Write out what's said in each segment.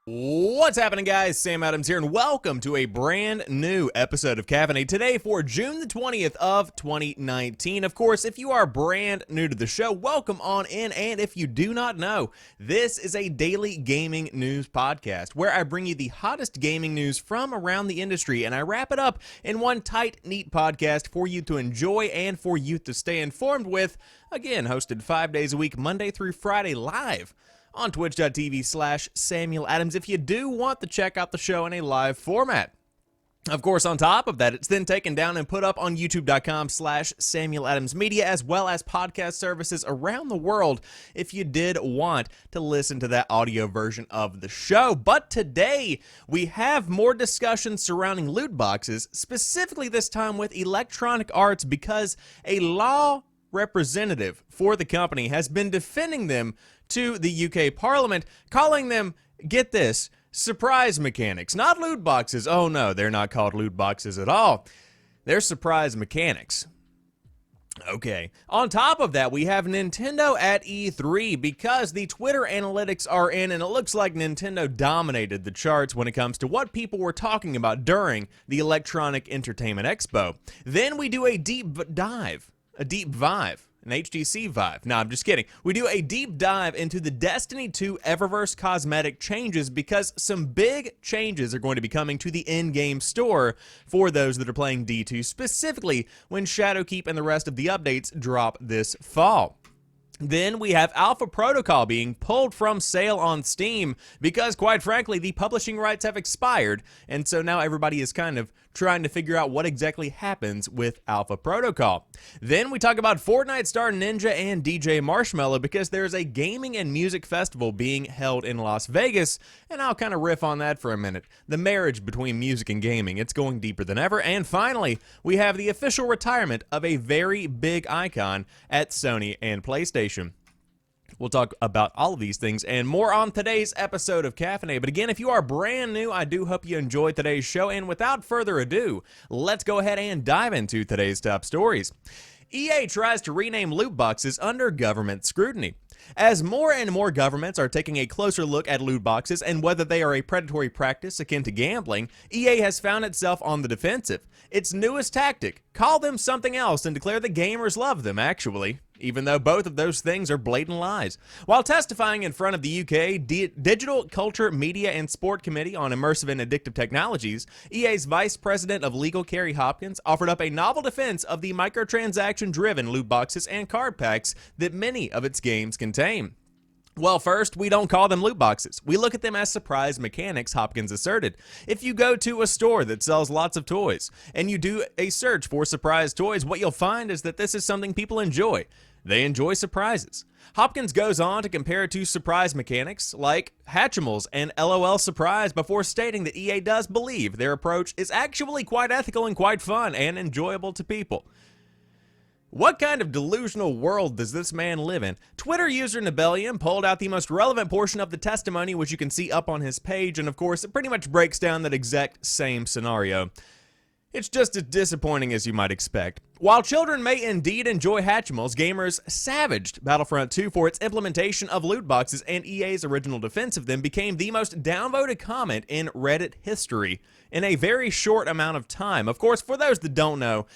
What's happening, guys? Sam Adams here, and welcome to a brand new episode of Caffeinate today for June the 20th of 2019. Of course, if you are brand new to the show, welcome on in, and if you do not know, this is a daily gaming news podcast where I bring you the hottest gaming news from around the industry, and I wrap it up in one tight, neat podcast for you to enjoy and for you to stay informed with, again, hosted 5 days a week, Monday through Friday, live on twitch.tv/Samuel Adams if you do want to check out the show in a live format. Of course, on top of that, it's then taken down and put up on youtube.com/Samuel Adams Media, as well as podcast services around the world if you did want to listen to that audio version of the show. But today, we have more discussion surrounding loot boxes, specifically this time with Electronic Arts, because a law representative for the company has been defending them to the UK Parliament, calling them, get this, surprise mechanics. Not loot boxes. Oh no, they're not called loot boxes at all. They're surprise mechanics. Okay. On top of that, we have Nintendo at E3 because the Twitter analytics are in, and it looks like Nintendo dominated the charts when it comes to what people were talking about during the Electronic Entertainment Expo. Then we do a deep dive, an HTC Vive. No, I'm just kidding. We do a deep dive into the Destiny 2 Eververse cosmetic changes because some big changes are going to be coming to the in-game store for those that are playing D2, specifically when Shadowkeep and the rest of the updates drop this fall. Then we have Alpha Protocol being pulled from sale on Steam because, quite frankly, the publishing rights have expired, and so now everybody is kind of trying to figure out what exactly happens with Alpha Protocol. Then we talk about Fortnite star Ninja and DJ Marshmello because there's a gaming and music festival being held in Las Vegas, and I'll kind of riff on that for a minute. The marriage between music and gaming, it's going deeper than ever. And finally, we have the official retirement of a very big icon at Sony and PlayStation. We'll talk about all of these things and more on today's episode of Caffeinate. But again, if you are brand new, I do hope you enjoyed today's show. And without further ado, let's go ahead and dive into today's top stories. EA tries to rename loot boxes under government scrutiny. As more and more governments are taking a closer look at loot boxes and whether they are a predatory practice akin to gambling, EA has found itself on the defensive. Its newest tactic, call them something else and declare the gamers love them, actually, even though both of those things are blatant lies. While testifying in front of the UK Digital Culture, Media and Sport Committee on Immersive and Addictive Technologies, EA's Vice President of Legal Kerry Hopkins offered up a novel defense of the microtransaction-driven loot boxes and card packs that many of its games contain. Well, first, we don't call them loot boxes. We look at them as surprise mechanics, Hopkins asserted. If you go to a store that sells lots of toys and you do a search for surprise toys, what you'll find is that this is something people enjoy. They enjoy surprises. Hopkins goes on to compare it to surprise mechanics like Hatchimals and LOL Surprise before stating that EA does believe their approach is actually quite ethical and quite fun and enjoyable to people. What kind of delusional world does this man live in? Twitter user Nebelium pulled out the most relevant portion of the testimony, which you can see up on his page, and of course, it pretty much breaks down that exact same scenario. It's just as disappointing as you might expect. While children may indeed enjoy Hatchimals, gamers savaged Battlefront 2 for its implementation of loot boxes, and EA's original defense of them became the most downvoted comment in Reddit history in a very short amount of time. Of course, for those that don't know,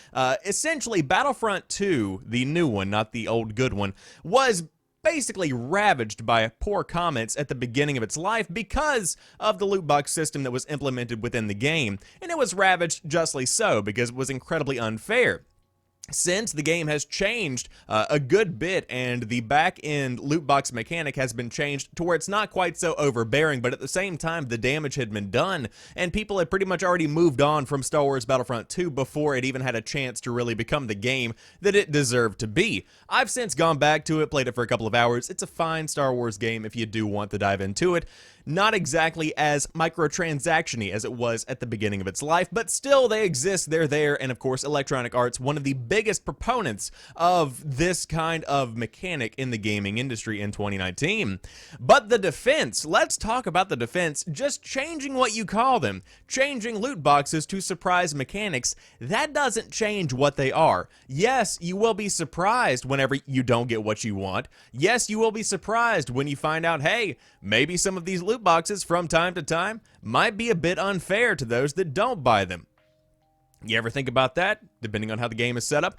essentially Battlefront 2, the new one, not the old good one, was basically ravaged by poor comments at the beginning of its life because of the loot box system that was implemented within the game, and it was ravaged justly so because it was incredibly unfair. Since the game has changed a good bit and the back-end loot box mechanic has been changed to where it's not quite so overbearing, but at the same time the damage had been done and people had pretty much already moved on from Star Wars Battlefront 2 before it even had a chance to really become the game that it deserved to be. I've since gone back to it, played it for a couple of hours. It's a fine Star Wars game if you do want to dive into it. Not exactly as microtransaction-y as it was at the beginning of its life, but still they exist, they're there, and of course Electronic Arts, one of the biggest proponents of this kind of mechanic in the gaming industry in 2019. But the defense, let's talk about the defense, just changing what you call them, changing loot boxes to surprise mechanics, that doesn't change what they are. Yes, you will be surprised whenever you don't get what you want. Yes, you will be surprised when you find out, hey, maybe some of these loot loot boxes from time to time might be a bit unfair to those that don't buy them. You ever think about that? Depending on how the game is set up.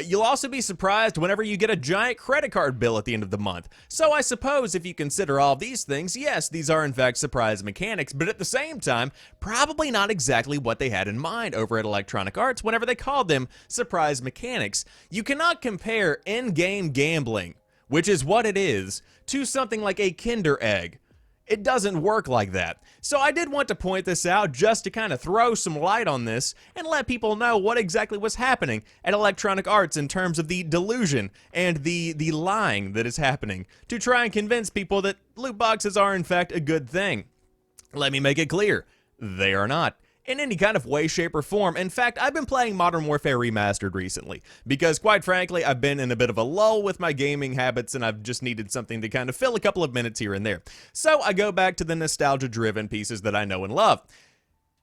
You'll also be surprised whenever you get a giant credit card bill at the end of the month. So I suppose if you consider all these things, yes, these are in fact surprise mechanics, but at the same time, probably not exactly what they had in mind over at Electronic Arts whenever they called them surprise mechanics. You cannot compare in-game gambling, which is what it is, to something like a Kinder Egg. It doesn't work like that. So I did want to point this out just to kind of throw some light on this and let people know what exactly was happening at Electronic Arts in terms of the delusion and the lying that is happening to try and convince people that loot boxes are in fact a good thing. Let me make it clear, they are not. In any kind of way, shape, or form. In fact, I've been playing Modern Warfare Remastered recently because, quite frankly, I've been in a bit of a lull with my gaming habits and I've just needed something to kind of fill a couple of minutes here and there. So I go back to the nostalgia-driven pieces that I know and love.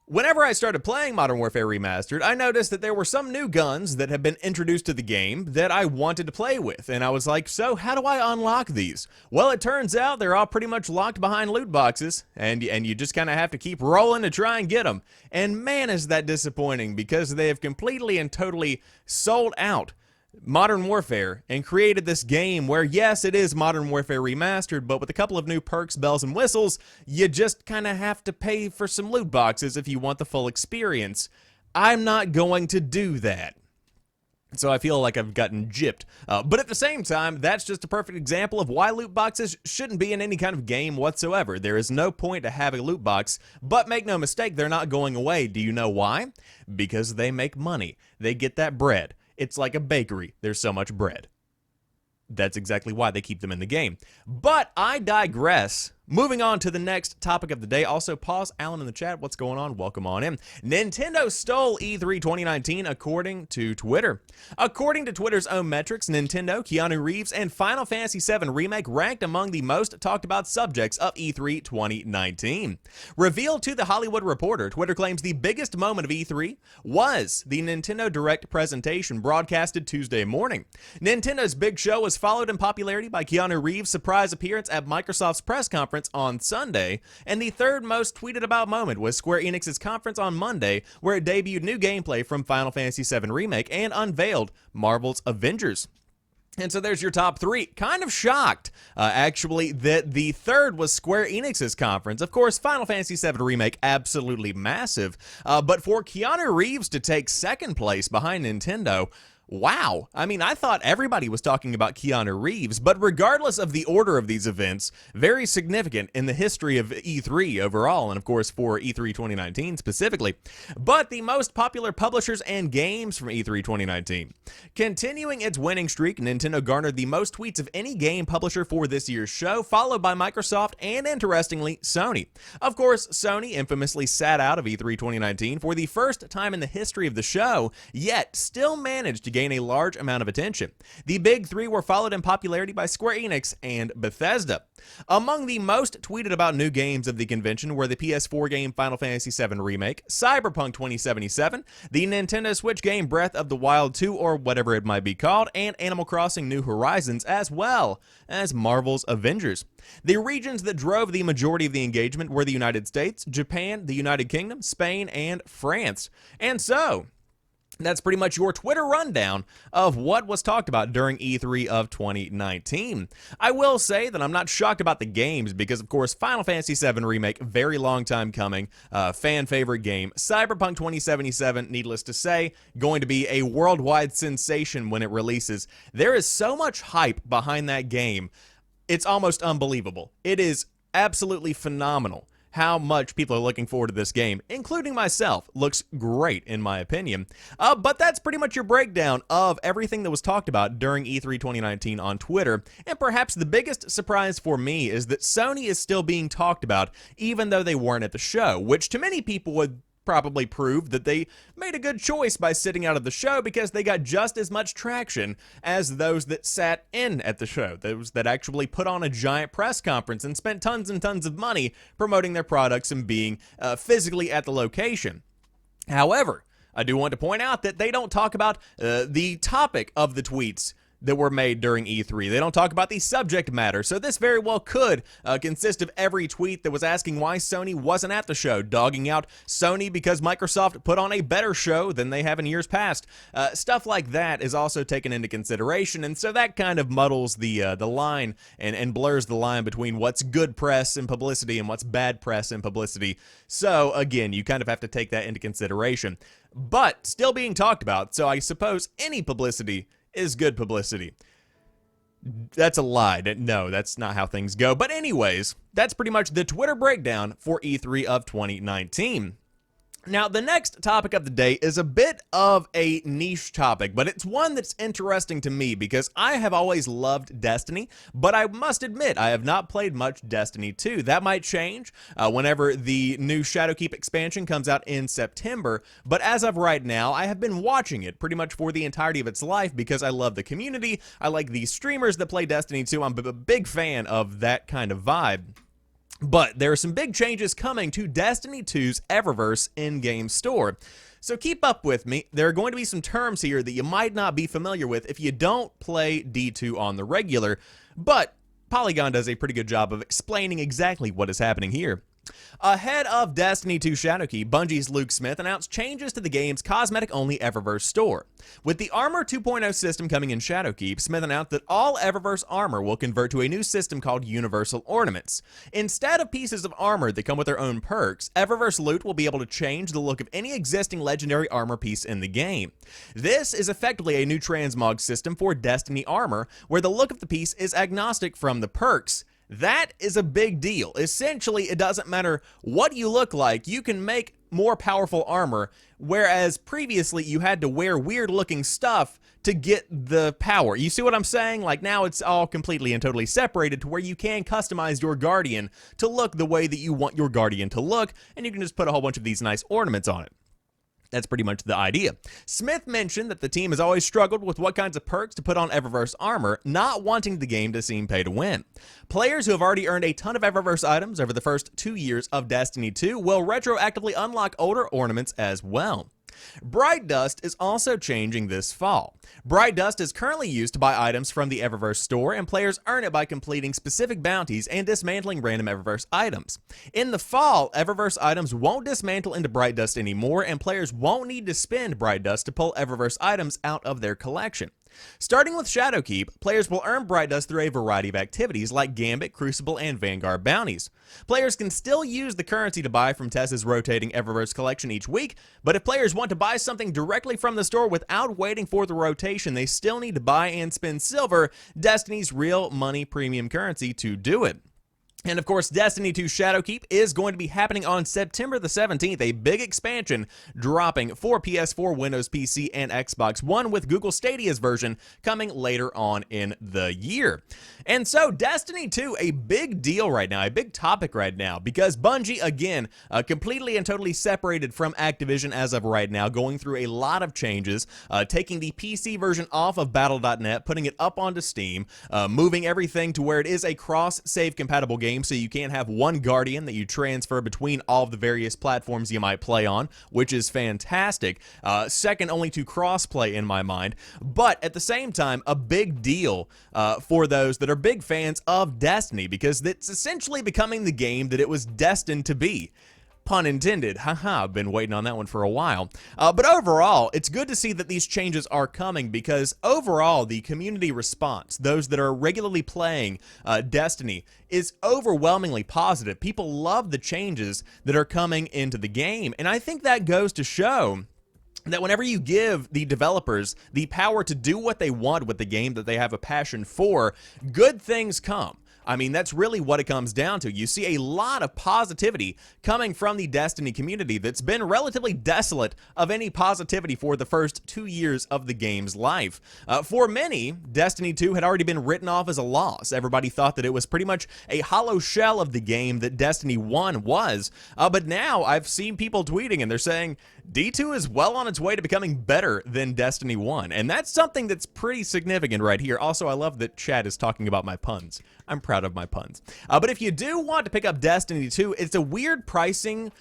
Whenever I started playing Modern Warfare Remastered, I noticed that there were some new guns that had been introduced to the game that I wanted to play with, and I was like, so how do I unlock these? Well, it turns out they're all pretty much locked behind loot boxes, and you just kind of have to keep rolling to try and get them. And man, is that disappointing, because they have completely and totally sold out Modern Warfare and created this game where, yes, it is Modern Warfare Remastered, but with a couple of new perks, bells, and whistles, you just kind of have to pay for some loot boxes if you want the full experience. I'm not going to do that. So I feel like I've gotten gypped. But at the same time, that's just a perfect example of why loot boxes shouldn't be in any kind of game whatsoever. There is no point to have a loot box, but make no mistake, they're not going away. Do you know why? Because they make money. They get that bread. It's like a bakery. There's so much bread. That's exactly why they keep them in the game. But I digress. Moving on to the next topic of the day. Also, pause. Alan in the chat, what's going on? Welcome on in. Nintendo stole E3 2019 according to Twitter. According to Twitter's own metrics, Nintendo, Keanu Reeves, and Final Fantasy VII Remake ranked among the most talked about subjects of E3 2019. Revealed to The Hollywood Reporter, Twitter claims the biggest moment of E3 was the Nintendo Direct presentation broadcasted Tuesday morning. Nintendo's big show was followed in popularity by Keanu Reeves' surprise appearance at Microsoft's press conference on Sunday, and the third most tweeted about moment was Square Enix's conference on Monday, where it debuted new gameplay from Final Fantasy VII Remake and unveiled Marvel's Avengers. And so there's your top three. Kind of shocked, actually, that the third was Square Enix's conference. Of course, Final Fantasy VII Remake, absolutely massive. But for Keanu Reeves to take second place behind Nintendo, wow. I mean, I thought everybody was talking about Keanu Reeves, but regardless of the order of these events, very significant in the history of E3 overall, and of course for E3 2019 specifically. But the most popular publishers and games from E3 2019. Continuing its winning streak, Nintendo garnered the most tweets of any game publisher for this year's show, followed by Microsoft and, interestingly, Sony. Of course, Sony infamously sat out of E3 2019 for the first time in the history of the show, yet still managed to gain a large amount of attention. The big three were followed in popularity by Square Enix and Bethesda. Among the most tweeted about new games of the convention were the PS4 game Final Fantasy VII Remake, Cyberpunk 2077, the Nintendo Switch game Breath of the Wild 2, or whatever it might be called, and Animal Crossing New Horizons, as well as Marvel's Avengers. The regions that drove the majority of the engagement were the United States, Japan, the United Kingdom, Spain, and France. And so, that's pretty much your Twitter rundown of what was talked about during E3 of 2019. I will say that I'm not shocked about the games because, of course, Final Fantasy VII Remake, very long time coming, fan favorite game. Cyberpunk 2077, needless to say, going to be a worldwide sensation when it releases. There is so much hype behind that game. It's almost unbelievable. It is absolutely phenomenal how much people are looking forward to this game, including myself. Looks great, in my opinion. But that's pretty much your breakdown of everything that was talked about during E3 2019 on Twitter. And perhaps the biggest surprise for me is that Sony is still being talked about, even though they weren't at the show, which to many people would probably prove that they made a good choice by sitting out of the show because they got just as much traction as those that sat in at the show, those that actually put on a giant press conference and spent tons and tons of money promoting their products and being physically at the location. However, I do want to point out that they don't talk about the topic of the tweets that were made during E3. They don't talk about the subject matter, so this very well could consist of every tweet that was asking why Sony wasn't at the show, dogging out Sony because Microsoft put on a better show than they have in years past. Stuff like that is also taken into consideration, and so that kind of muddles the line and blurs the line between what's good press and publicity and what's bad press and publicity. So again, you kind of have to take that into consideration. But still being talked about, so I suppose any publicity is good publicity. That's a lie. No, that's not how things go. But anyways, that's pretty much the Twitter breakdown for E3 of 2019. Now, the next topic of the day is a bit of a niche topic, but it's one that's interesting to me because I have always loved Destiny, but I must admit I have not played much Destiny 2. That might change whenever the new Shadowkeep expansion comes out in September, but as of right now, I have been watching it pretty much for the entirety of its life because I love the community, I like the streamers that play Destiny 2, I'm a big fan of that kind of vibe. But there are some big changes coming to Destiny 2's Eververse in-game store. So keep up with me. There are going to be some terms here that you might not be familiar with if you don't play D2 on the regular, but Polygon does a pretty good job of explaining exactly what is happening here. Ahead of Destiny 2 Shadowkeep, Bungie's Luke Smith announced changes to the game's cosmetic-only Eververse store. With the Armor 2.0 system coming in Shadowkeep, Smith announced that all Eververse armor will convert to a new system called Universal Ornaments. Instead of pieces of armor that come with their own perks, Eververse loot will be able to change the look of any existing legendary armor piece in the game. This is effectively a new transmog system for Destiny armor, where the look of the piece is agnostic from the perks. That is a big deal. Essentially, it doesn't matter what you look like, you can make more powerful armor, whereas previously you had to wear weird-looking stuff to get the power. You see what I'm saying? Like, now it's all completely and totally separated to where you can customize your Guardian to look the way that you want your Guardian to look, and you can just put a whole bunch of these nice ornaments on it. That's pretty much the idea. Smith mentioned that the team has always struggled with what kinds of perks to put on Eververse armor, not wanting the game to seem pay to win. Players who have already earned a ton of Eververse items over the first 2 years of Destiny 2 will retroactively unlock older ornaments as well. Bright Dust is also changing this fall. Bright Dust is currently used to buy items from the Eververse store, and players earn it by completing specific bounties and dismantling random Eververse items. In the fall, Eververse items won't dismantle into Bright Dust anymore, and players won't need to spend Bright Dust to pull Eververse items out of their collection. Starting with Shadowkeep, players will earn Bright Dust through a variety of activities like Gambit, Crucible, and Vanguard bounties. Players can still use the currency to buy from Tess's rotating Eververse collection each week, but if players want to buy something directly from the store without waiting for the rotation, they still need to buy and spend silver, Destiny's real money premium currency, to do it. And of course, Destiny 2 Shadowkeep is going to be happening on September the 17th, a big expansion dropping for PS4, Windows PC, and Xbox One, with Google Stadia's version coming later on in the year. And so, Destiny 2, a big deal right now, a big topic right now, because Bungie, again, completely and totally separated from Activision as of right now, going through a lot of changes, taking the PC version off of Battle.net, putting it up onto Steam, moving everything to where it is a cross-save compatible game, so you can't have one Guardian that you transfer between all of the various platforms you might play on, which is fantastic. Second only to crossplay in my mind, but at the same time, a big deal for those that are big fans of Destiny, because it's essentially becoming the game that it was destined to be. Pun intended. Haha, I've been waiting on that one for a while. But overall, it's good to see that these changes are coming, because overall, the community response, those that are regularly playing Destiny, is overwhelmingly positive. People love the changes that are coming into the game, and I think that goes to show that whenever you give the developers the power to do what they want with the game that they have a passion for, good things come. I mean, that's really what it comes down to. You see a lot of positivity coming from the Destiny community that's been relatively desolate of any positivity for the first 2 years of the game's life. For many, Destiny 2 had already been written off as a loss. Everybody thought that it was pretty much a hollow shell of the game that Destiny 1 was. But now I've seen people tweeting and they're saying D2 is well on its way to becoming better than Destiny 1. And that's something that's pretty significant right here. Also, I love that Chad is talking about my puns. I'm proud of my puns. But if you do want to pick up Destiny 2, it's a weird pricing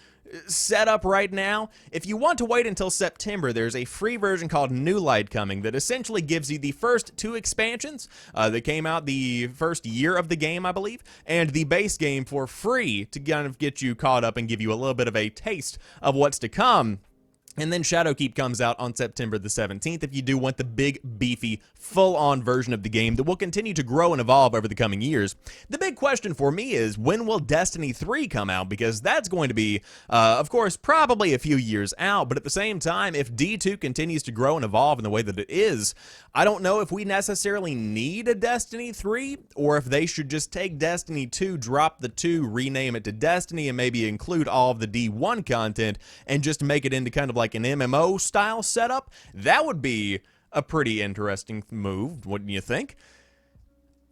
setup right now. If you want to wait until September, there's a free version called New Light coming that essentially gives you the first 2 expansions that came out the first year of the game, I believe, and the base game for free to kind of get you caught up and give you a little bit of a taste of what's to come. And then Shadowkeep comes out on September the 17th if you do want the big, beefy, full-on version of the game that will continue to grow and evolve over the coming years. The big question for me is, when will Destiny 3 come out? Because that's going to be, of course, probably a few years out, but at the same time, if D2 continues to grow and evolve in the way that it is, I don't know if we necessarily need a Destiny 3, or if they should just take Destiny 2, drop the 2, rename it to Destiny, and maybe include all of the D1 content, and just make it into kind of like an MMO style setup. That would be a pretty interesting move, wouldn't you think?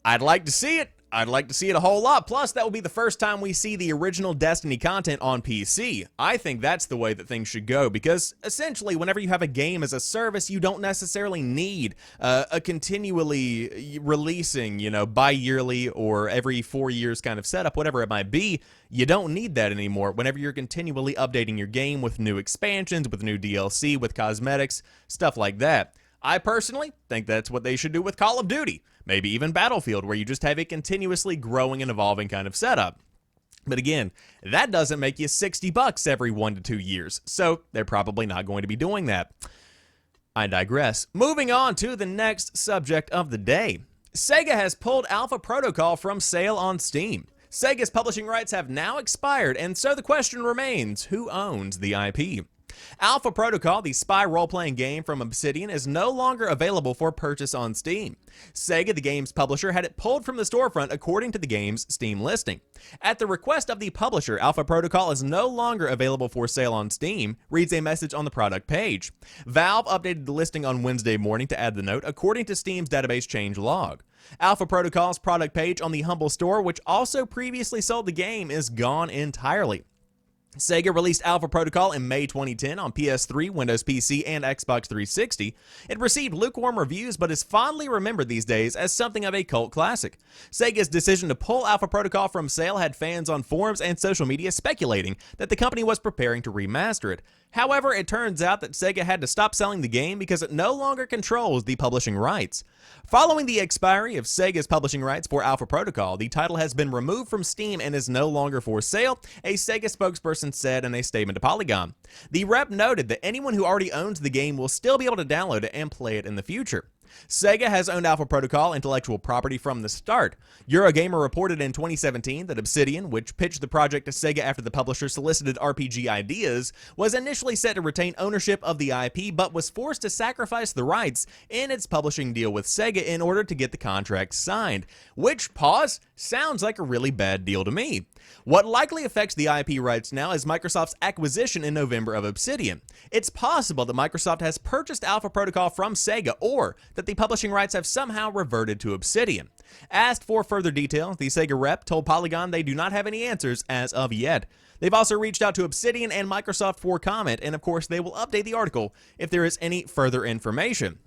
I'd like to see it. I'd like to see it a whole lot. Plus, that will be the first time we see the original Destiny content on PC. I think that's the way that things should go, because essentially, whenever you have a game as a service, you don't necessarily need a continually releasing, bi-yearly or every 4 years kind of setup, whatever it might be. You don't need that anymore whenever you're continually updating your game with new expansions, with new DLC, with cosmetics, stuff like that. I personally think that's what they should do with Call of Duty, maybe even Battlefield, where you just have a continuously growing and evolving kind of setup. But again, that doesn't make you $60 every 1 to 2 years, so they're probably not going to be doing that. I digress. Moving on to the next subject of the day. Sega has pulled Alpha Protocol from sale on Steam. Sega's publishing rights have now expired, and so the question remains, who owns the IP? Alpha Protocol, the spy role-playing game from Obsidian, is no longer available for purchase on Steam. Sega, the game's publisher, had it pulled from the storefront according to the game's Steam listing. At the request of the publisher, Alpha Protocol is no longer available for sale on Steam, reads a message on the product page. Valve updated the listing on Wednesday morning to add the note, according to Steam's database change log. Alpha Protocol's product page on the Humble Store, which also previously sold the game, is gone entirely. Sega released Alpha Protocol in May 2010 on PS3, Windows PC, and Xbox 360. It received lukewarm reviews, but is fondly remembered these days as something of a cult classic. Sega's decision to pull Alpha Protocol from sale had fans on forums and social media speculating that the company was preparing to remaster it. However, it turns out that Sega had to stop selling the game because it no longer controls the publishing rights. Following the expiry of Sega's publishing rights for Alpha Protocol, the title has been removed from Steam and is no longer for sale, a Sega spokesperson said in a statement to Polygon. The rep noted that anyone who already owns the game will still be able to download it and play it in the future. Sega has owned Alpha Protocol intellectual property from the start. Eurogamer reported in 2017 that Obsidian, which pitched the project to Sega after the publisher solicited RPG ideas, was initially set to retain ownership of the IP, but was forced to sacrifice the rights in its publishing deal with Sega in order to get the contract signed. Which, pause, sounds like a really bad deal to me. What likely affects the IP rights now is Microsoft's acquisition in November of Obsidian. It's possible that Microsoft has purchased Alpha Protocol from Sega, or that the publishing rights have somehow reverted to Obsidian. Asked for further detail, the Sega rep told Polygon they do not have any answers as of yet. They've also reached out to Obsidian and Microsoft for comment, and of course they will update the article if there is any further information.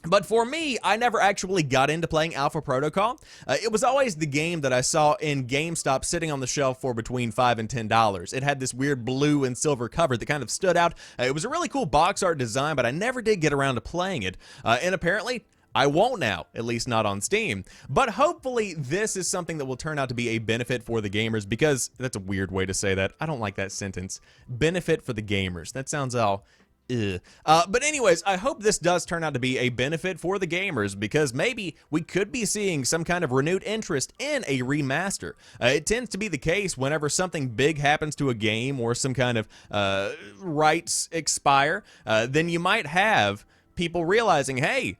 But for me, I never actually got into playing Alpha Protocol. It was always the game that I saw in GameStop sitting on the shelf for between $5 and $10. It had this weird blue and silver cover that kind of stood out. It was a really cool box art design, but I never did get around to playing it. And apparently, I won't now, at least not on Steam. But hopefully this is something that will turn out to be a benefit for the gamers, because that's a weird way to say that. I don't like that sentence. Benefit for the gamers. That sounds all... But anyways, I hope this does turn out to be a benefit for the gamers, because maybe we could be seeing some kind of renewed interest in a remaster. It tends to be the case whenever something big happens to a game or some kind of rights expire, then you might have people realizing, hey,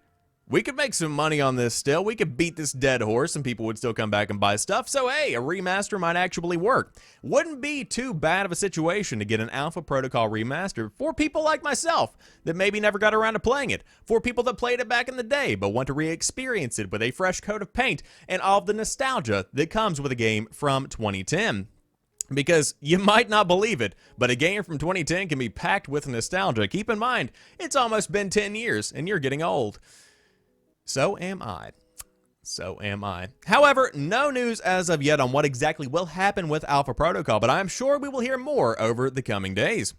we could make some money on this still. We could beat this dead horse and people would still come back and buy stuff. So, hey, a remaster might actually work. Wouldn't be too bad of a situation to get an Alpha Protocol remaster for people like myself that maybe never got around to playing it. For people that played it back in the day but want to re-experience it with a fresh coat of paint and all of the nostalgia that comes with a game from 2010. Because you might not believe it, but a game from 2010 can be packed with nostalgia. Keep in mind, it's almost been 10 years and you're getting old. So am I. So am I. However, no news as of yet on what exactly will happen with Alpha Protocol, but I'm sure we will hear more over the coming days.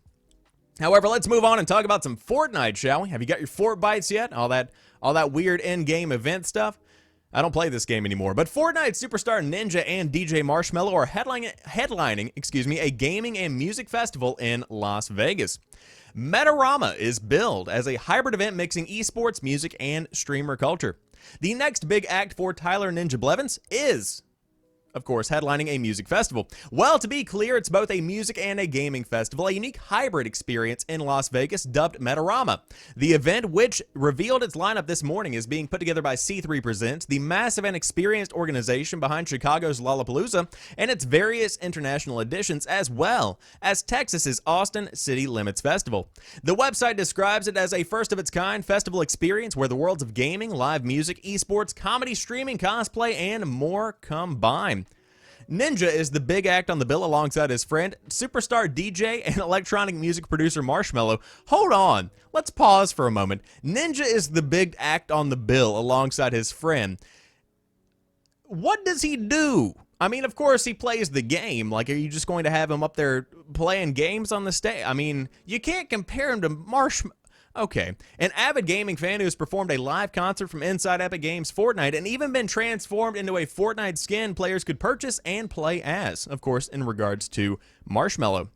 However, let's move on and talk about some Fortnite, shall we? Have you got your Fort Bites yet? All that weird in-game event stuff? I don't play this game anymore, but Fortnite superstar Ninja and DJ Marshmello are headlining, a gaming and music festival in Las Vegas. Metarama is billed as a hybrid event mixing esports, music, and streamer culture. The next big act for Tyler Ninja Blevins is, of course, headlining a music festival. Well, to be clear, it's both a music and a gaming festival, a unique hybrid experience in Las Vegas dubbed Metarama. The event, which revealed its lineup this morning, is being put together by C3 Presents, the massive and experienced organization behind Chicago's Lollapalooza, and its various international editions, as well as Texas's Austin City Limits Festival. The website describes it as a first-of-its-kind festival experience where the worlds of gaming, live music, esports, comedy, streaming, cosplay, and more combine. Ninja is the big act on the bill alongside his friend, superstar DJ and electronic music producer Marshmello. Hold on, let's pause for a moment. Ninja is the big act on the bill alongside his friend. What does he do? I mean, of course, he plays the game. Like, are you just going to have him up there playing games on the stage? I mean, you can't compare him to Marshmello. Okay, an avid gaming fan who has performed a live concert from inside Epic Games Fortnite and even been transformed into a Fortnite skin players could purchase and play as, of course, in regards to Marshmello.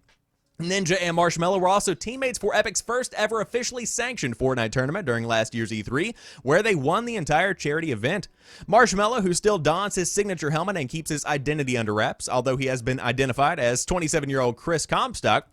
Ninja and Marshmello were also teammates for Epic's first ever officially sanctioned Fortnite tournament during last year's E3, where they won the entire charity event. Marshmello, who still dons his signature helmet and keeps his identity under wraps, although he has been identified as 27-year-old Chris Comstock,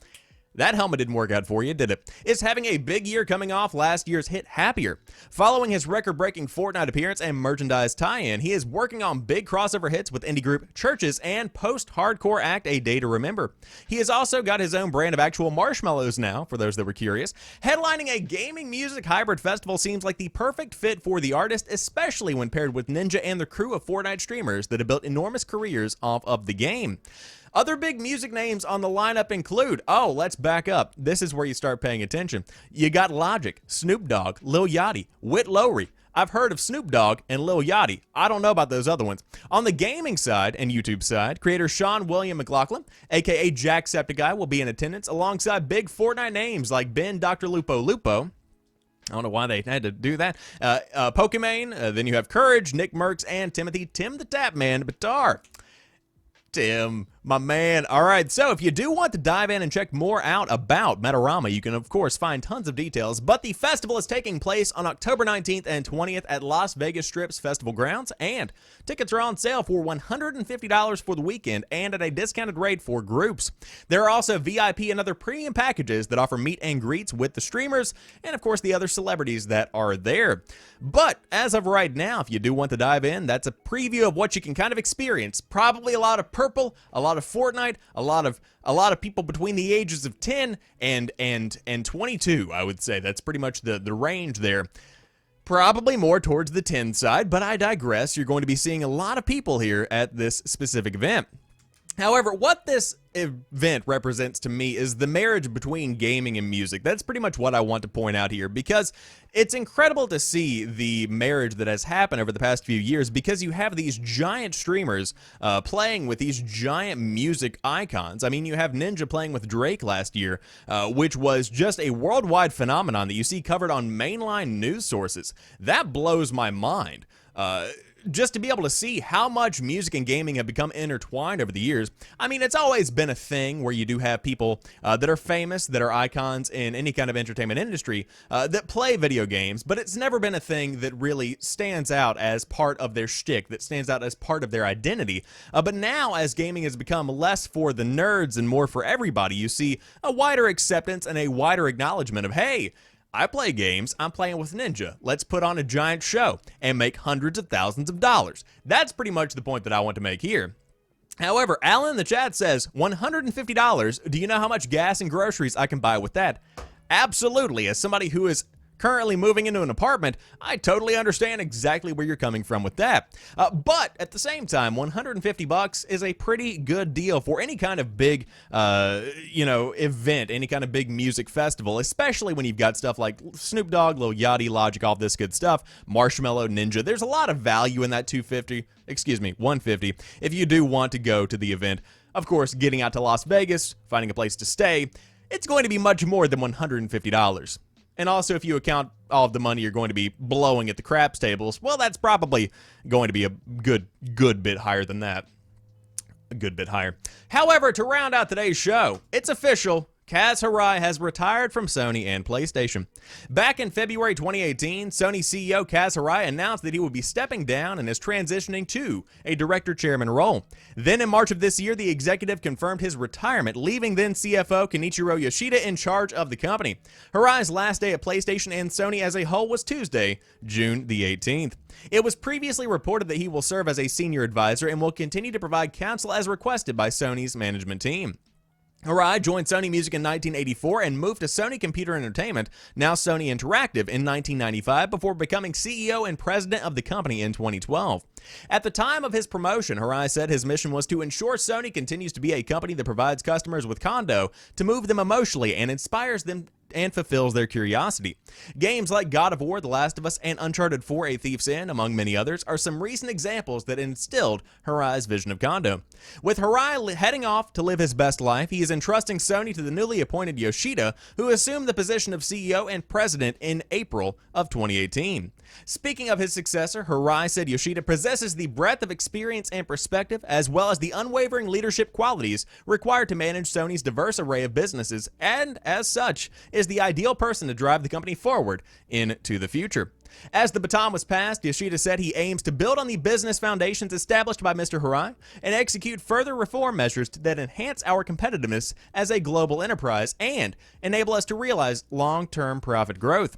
that helmet didn't work out for you, did it? Is having a big year coming off last year's hit Happier. Following his record-breaking Fortnite appearance and merchandise tie-in, he is working on big crossover hits with indie group Churches and post-hardcore act A Day to Remember. He has also got his own brand of actual marshmallows now, for those that were curious. Headlining a gaming music hybrid festival seems like the perfect fit for the artist, especially when paired with Ninja and the crew of Fortnite streamers that have built enormous careers off of the game. Other big music names on the lineup include, let's back up. This is where you start paying attention. You got Logic, Snoop Dogg, Lil Yachty, Whit Lowry. I've heard of Snoop Dogg and Lil Yachty. I don't know about those other ones. On the gaming side and YouTube side, creator Sean William McLaughlin, aka Jacksepticeye, will be in attendance alongside big Fortnite names like Ben Dr. Lupo. I don't know why they had to do that. Pokimane, then you have Courage, Nick Merckx, and Timothy Tim the Tapman Batar. Tim, my man. All right, so if you do want to dive in and check more out about Metarama, you can, of course, find tons of details, but the festival is taking place on October 19th and 20th at Las Vegas Strip's Festival Grounds, and tickets are on sale for $150 for the weekend and at a discounted rate for groups. There are also VIP and other premium packages that offer meet and greets with the streamers and, of course, the other celebrities that are there. But as of right now, if you do want to dive in, that's a preview of what you can kind of experience. Probably a lot of purple, a lot of Fortnite, a lot of people between the ages of 10 and 22, I would say. That's pretty much the range there. Probably more towards the 10 side, but I digress. You're going to be seeing a lot of people here at this specific event. However, what this event represents to me is the marriage between gaming and music. That's pretty much what I want to point out here, because it's incredible to see the marriage that has happened over the past few years, because you have these giant streamers playing with these giant music icons. I mean, you have Ninja playing with Drake last year, which was just a worldwide phenomenon that you see covered on mainline news sources. That blows my mind. Just to be able to see how much music and gaming have become intertwined over the years. I mean, it's always been a thing where you do have people that are famous, that are icons in any kind of entertainment industry, that play video games, but it's never been a thing that really stands out as part of their shtick, that stands out as part of their identity. But now, as gaming has become less for the nerds and more for everybody, you see a wider acceptance and a wider acknowledgement of, hey, I play games, I'm playing with Ninja. Let's put on a giant show and make hundreds of thousands of dollars. That's pretty much the point that I want to make here. However, Alan in the chat says, $150, do you know how much gas and groceries I can buy with that? Absolutely. As somebody who is currently moving into an apartment, I totally understand exactly where you're coming from with that. But at the same time, $150 is a pretty good deal for any kind of big, event, any kind of big music festival, especially when you've got stuff like Snoop Dogg, Lil Yachty, Logic, all this good stuff, Marshmello, Ninja. There's a lot of value in that $150 if you do want to go to the event. Of course, getting out to Las Vegas, finding a place to stay, it's going to be much more than $150. And also, if you account all of the money you're going to be blowing at the craps tables, well, that's probably going to be a good bit higher than that. A good bit higher. However, to round out today's show, it's official. Kaz Hirai has retired from Sony and PlayStation. Back in February 2018, Sony CEO Kaz Hirai announced that he would be stepping down and is transitioning to a director-chairman role. Then in March of this year, the executive confirmed his retirement, leaving then CFO Kenichiro Yoshida in charge of the company. Hirai's last day at PlayStation and Sony as a whole was Tuesday, June the 18th. It was previously reported that he will serve as a senior advisor and will continue to provide counsel as requested by Sony's management team. Hirai joined Sony Music in 1984 and moved to Sony Computer Entertainment, now Sony Interactive, in 1995 before becoming CEO and president of the company in 2012. At the time of his promotion, Hirai said his mission was to ensure Sony continues to be a company that provides customers with condo to move them emotionally and inspires them and fulfills their curiosity. Games like God of War, The Last of Us, and Uncharted 4: A Thief's End, among many others, are some recent examples that instilled Hirai's vision of condo. With Hirai heading off to live his best life, he is entrusting Sony to the newly appointed Yoshida, who assumed the position of CEO and president in April of 2018. Speaking of his successor, Hirai said Yoshida possesses the breadth of experience and perspective, as well as the unwavering leadership qualities required to manage Sony's diverse array of businesses, and as such, is the ideal person to drive the company forward into the future. As the baton was passed, Yoshida said he aims to build on the business foundations established by Mr. Hirai and execute further reform measures that enhance our competitiveness as a global enterprise and enable us to realize long-term profit growth.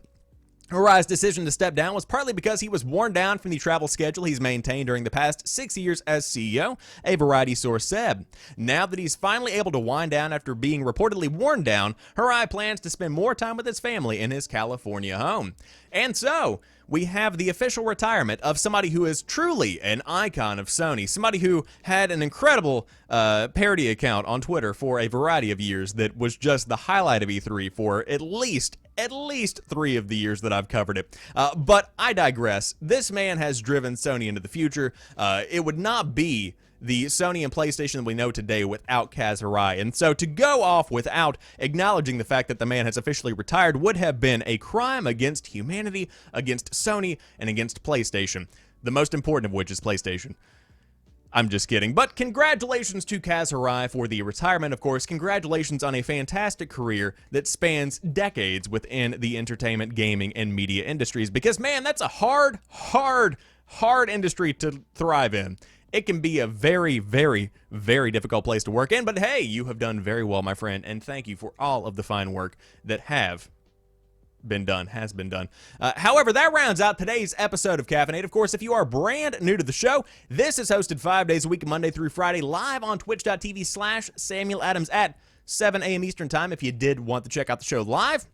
Hirai's decision to step down was partly because he was worn down from the travel schedule he's maintained during the past 6 years as CEO, a Variety source said. Now that he's finally able to wind down after being reportedly worn down, Hirai plans to spend more time with his family in his California home. And so, we have the official retirement of somebody who is truly an icon of Sony, somebody who had an incredible parody account on Twitter for a variety of years that was just the highlight of E3 for at least 3 of the years that I've covered it. But I digress. This man has driven Sony into the future. It would not be the Sony and PlayStation that we know today without Kaz Hirai. And so to go off without acknowledging the fact that the man has officially retired would have been a crime against humanity, against Sony, and against PlayStation. The most important of which is PlayStation. I'm just kidding. But congratulations to Kaz Hirai for the retirement, of course. Congratulations on a fantastic career that spans decades within the entertainment, gaming, and media industries. Because, man, that's a hard industry to thrive in. It can be a very, very, very difficult place to work in, but hey, you have done very well, my friend, and thank you for all of the fine work that has been done. However, that rounds out today's episode of Caffeinate. Of course, if you are brand new to the show, this is hosted 5 days a week, Monday through Friday, live on twitch.tv/Samuel Adams at 7 a.m. Eastern Time if you did want to check out the show live.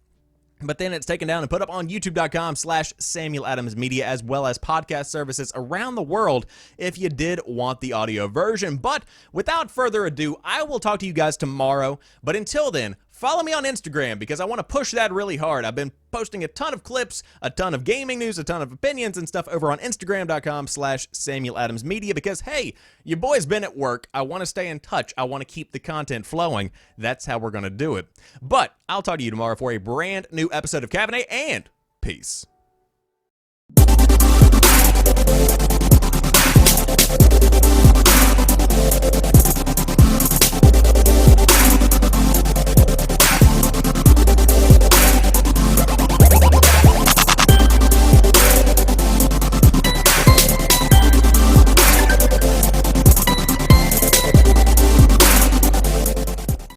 But then it's taken down and put up on youtube.com/Samuel Adams Media, as well as podcast services around the world if you did want the audio version. But without further ado, I will talk to you guys tomorrow. But until then, follow me on Instagram because I want to push that really hard. I've been posting a ton of clips, a ton of gaming news, a ton of opinions and stuff over on Instagram.com/Samuel Adams Media because, hey, your boy's been at work. I want to stay in touch. I want to keep the content flowing. That's how we're going to do it. But I'll talk to you tomorrow for a brand new episode of Caffeinate, and peace.